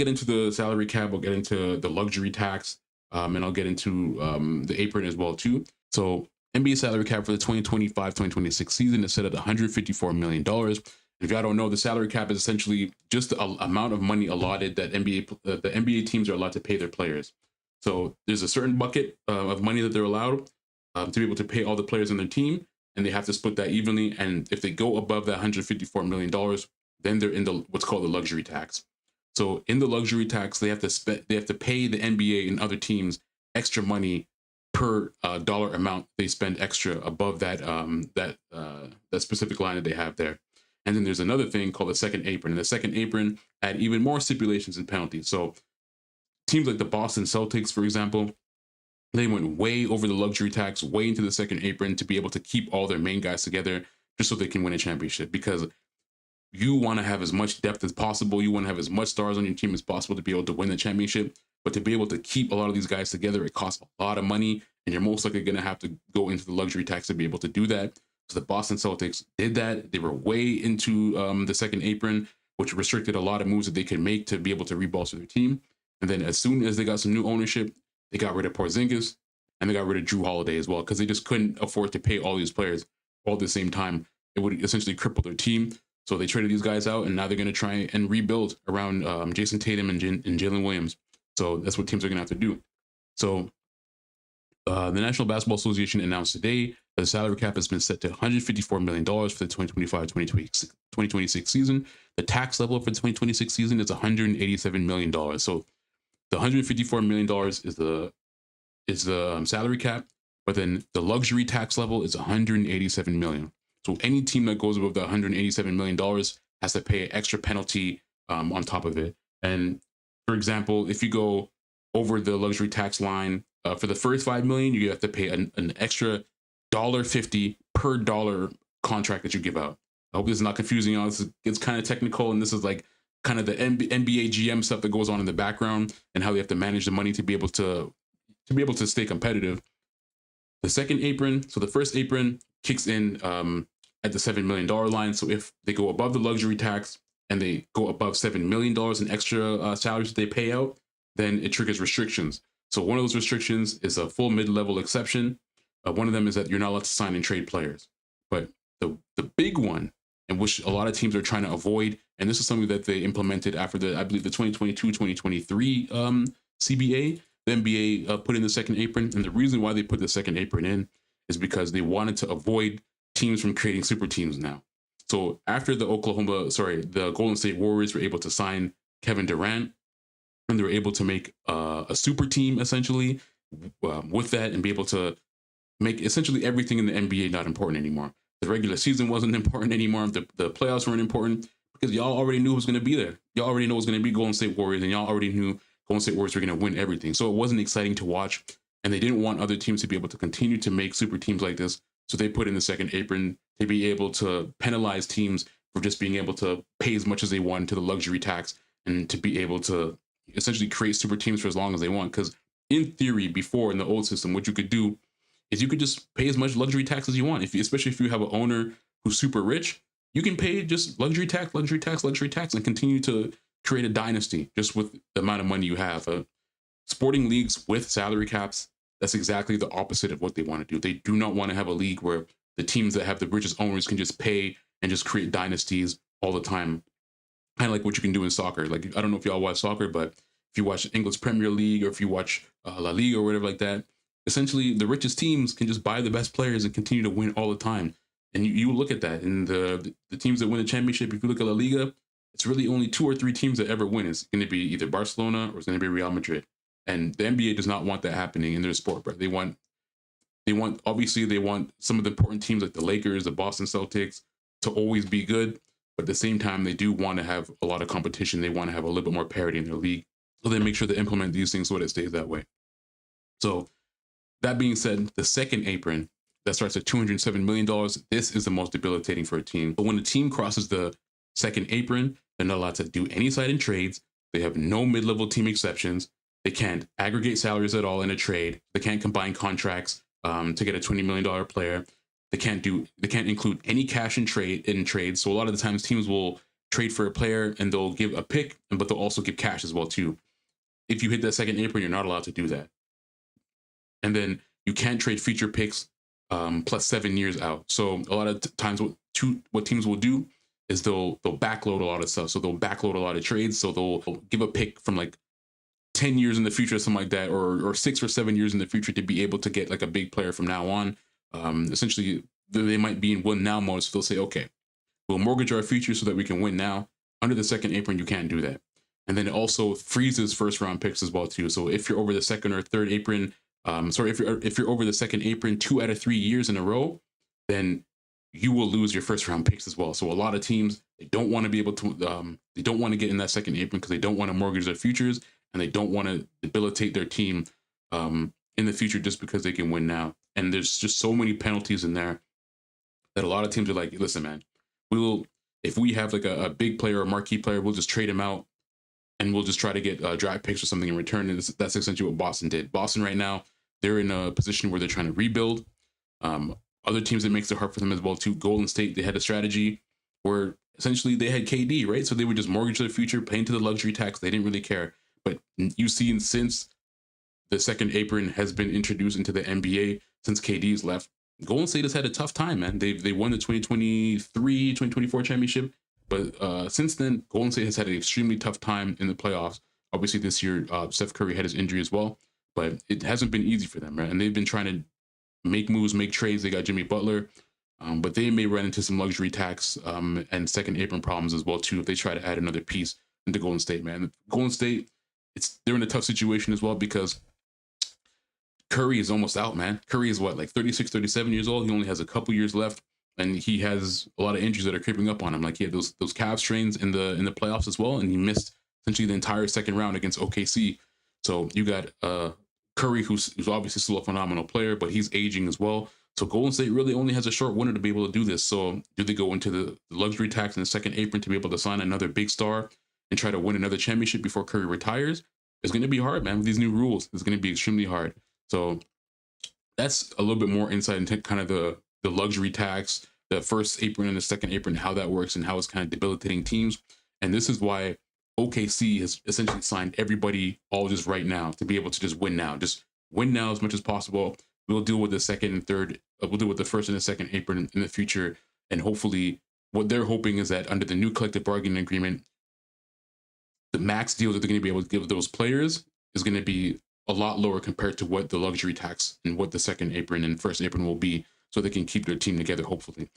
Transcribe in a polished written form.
get into the salary cap, we'll get into the luxury tax, and I'll get into the apron as well too. So NBA salary cap for the 2025-2026 season is set at $154 million. If y'all don't know, the salary cap is essentially just the amount of money allotted that the NBA teams are allowed to pay their players. So there's a certain bucket of money that they're allowed to be able to pay all the players on their team, and they have to split that evenly. And if they go above that $154 million, then they're in the what's called the luxury tax. So in the luxury tax, they have to pay the NBA and other teams extra money per dollar amount they spend extra above that that specific line that they have there. And then there's another thing called the second apron. And the second apron add even more stipulations and penalties. So teams like the Boston Celtics, for example, they went way over the luxury tax, way into the second apron to be able to keep all their main guys together just so they can win a championship. Because you want to have as much depth as possible. You want to have as much stars on your team as possible to be able to win the championship. But to be able to keep a lot of these guys together, it costs a lot of money. And you're most likely going to have to go into the luxury tax to be able to do that. So the Boston Celtics did that. They were way into the second apron, which restricted a lot of moves that they could make to be able to rebolster their team. And then as soon as they got some new ownership, they got rid of Porzingis and they got rid of Drew Holiday as well, because they just couldn't afford to pay all these players all at the same time. It would essentially cripple their team. So they traded these guys out, and now they're going to try and rebuild around Jason Tatum and Jalen Williams. So that's what teams are going to have to do. So the National Basketball Association announced today that the salary cap has been set to $154 million for the 2025-2026 season. The tax level for the 2026 season is $187 million. So the $154 million is the salary cap, but then the luxury tax level is $187 million. So any team that goes above the $187 million has to pay an extra penalty on top of it. And for example, if you go over the luxury tax line for the first $5 million, you have to pay an extra $1.50 per dollar contract that you give out. I hope this is not confusing. It's kind of technical, and this is like kind of the NBA GM stuff that goes on in the background and how they have to manage the money to be able to stay competitive. The second apron, so the first apron kicks in at the $7 million line. So if they go above the luxury tax and they go above $7 million in extra salaries that they pay out, then it triggers restrictions. So one of those restrictions is a full mid-level exception. One of them is that you're not allowed to sign and trade players. But the big one, and which a lot of teams are trying to avoid, and this is something that they implemented after I believe the 2022-2023 CBA, the NBA put in the second apron. And the reason why they put the second apron in is because they wanted to avoid teams from creating super teams now. So after the Golden State Warriors were able to sign Kevin Durant, and they were able to make a super team essentially with that, and be able to make essentially everything in the NBA not important anymore. The regular season wasn't important anymore. The playoffs weren't important because y'all already knew who was going to be there. Y'all already know it was going to be Golden State Warriors, and y'all already knew Golden State Warriors were going to win everything. So it wasn't exciting to watch, and they didn't want other teams to be able to continue to make super teams like this. So they put in the second apron to be able to penalize teams for just being able to pay as much as they want to the luxury tax, and to be able to essentially create super teams for as long as they want. Because in theory, before in the old system, what you could do is you could just pay as much luxury tax as you want. Especially if you have an owner who's super rich, you can pay just luxury tax, and continue to create a dynasty just with the amount of money you have. Sporting leagues with salary caps, that's exactly the opposite of what they want to do. They do not want to have a league where the teams that have the richest owners can just pay and just create dynasties all the time. Kind of like what you can do in soccer. Like, I don't know if y'all watch soccer, but if you watch English Premier League, or if you watch La Liga or whatever like that, essentially the richest teams can just buy the best players and continue to win all the time. And you look at that, and the teams that win the championship, if you look at La Liga, it's really only 2 or 3 teams that ever win. It's going to be either Barcelona or it's going to be Real Madrid. And the NBA does not want that happening in their sport, bro. They want some of the important teams like the Lakers, the Boston Celtics to always be good. But at the same time, they do want to have a lot of competition. They want to have a little bit more parity in their league. So they make sure to implement these things so that it stays that way. So that being said, the second apron that starts at $207 million, this is the most debilitating for a team. But when a team crosses the second apron, they're not allowed to do any sign and trades. They have no mid-level team exceptions. They can't aggregate salaries at all in a trade. They can't combine contracts to get a $20 million player. They can't include any cash in trade. So a lot of the times teams will trade for a player and they'll give a pick, but they'll also give cash as well too. If you hit that second apron, you're not allowed to do that. And then you can't trade future picks plus 7 years out. So a lot of times what teams will do is they'll backload a lot of stuff. So they'll backload a lot of trades. So they'll give a pick from like 10 years in the future, something like that, or 6 or 7 years in the future to be able to get like a big player from now on. Essentially, they might be in win now mode. So they'll say, okay, we'll mortgage our future so that we can win now. Under the second apron, you can't do that. And then it also freezes first round picks as well too. So if you're over the second or third apron, if you're over the second apron 2 out of 3 years in a row, then you will lose your first round picks as well. So a lot of teams, they don't want to be able to, they don't want to get in that second apron because they don't want to mortgage their futures and they don't want to debilitate their team in the future just because they can win now. And there's just so many penalties in there that a lot of teams are like, listen, man, if we have like a big player or marquee player, we'll just trade him out and we'll just try to get draft picks or something in return. And that's essentially what Boston did. Boston right now, they're in a position where they're trying to rebuild. Other teams, it makes it hard for them as well too. Golden State, they had a strategy where essentially they had KD, right? So they would just mortgage their future, pay into the luxury tax. They didn't really care. But you've seen since the second apron has been introduced into the NBA, since KD's left, Golden State has had a tough time, man. They won the 2023, 2024 championship. But since then, Golden State has had an extremely tough time in the playoffs. Obviously, this year, Steph Curry had his injury as well. But it hasn't been easy for them, right? And they've been trying to make moves, make trades. They got Jimmy Butler. But they may run into some luxury tax and second apron problems as well, too, if they try to add another piece into Golden State, man. Golden State, they're in a tough situation as well because Curry is almost out, man. Curry is what, like 36, 37 years old? He only has a couple years left. And he has a lot of injuries that are creeping up on him. Like he had those calf strains in the playoffs as well, and he missed essentially the entire second round against OKC. So you got Curry, who's obviously still a phenomenal player, but he's aging as well. So Golden State really only has a short window to be able to do this. So do they go into the luxury tax in the second apron to be able to sign another big star and try to win another championship before Curry retires? It's going to be hard, man. With these new rules, it's going to be extremely hard. So that's a little bit more insight into kind of the luxury tax, the first apron and the second apron, how that works and how it's kind of debilitating teams. And this is why OKC has essentially signed everybody all just right now to be able to just win now. Just win now as much as possible. We'll deal with the second and third. We'll deal with the first and the second apron in the future. And hopefully what they're hoping is that under the new collective bargaining agreement, the max deal that they're going to be able to give those players is going to be a lot lower compared to what the luxury tax and what the second apron and first apron will be, so they can keep their team together, hopefully.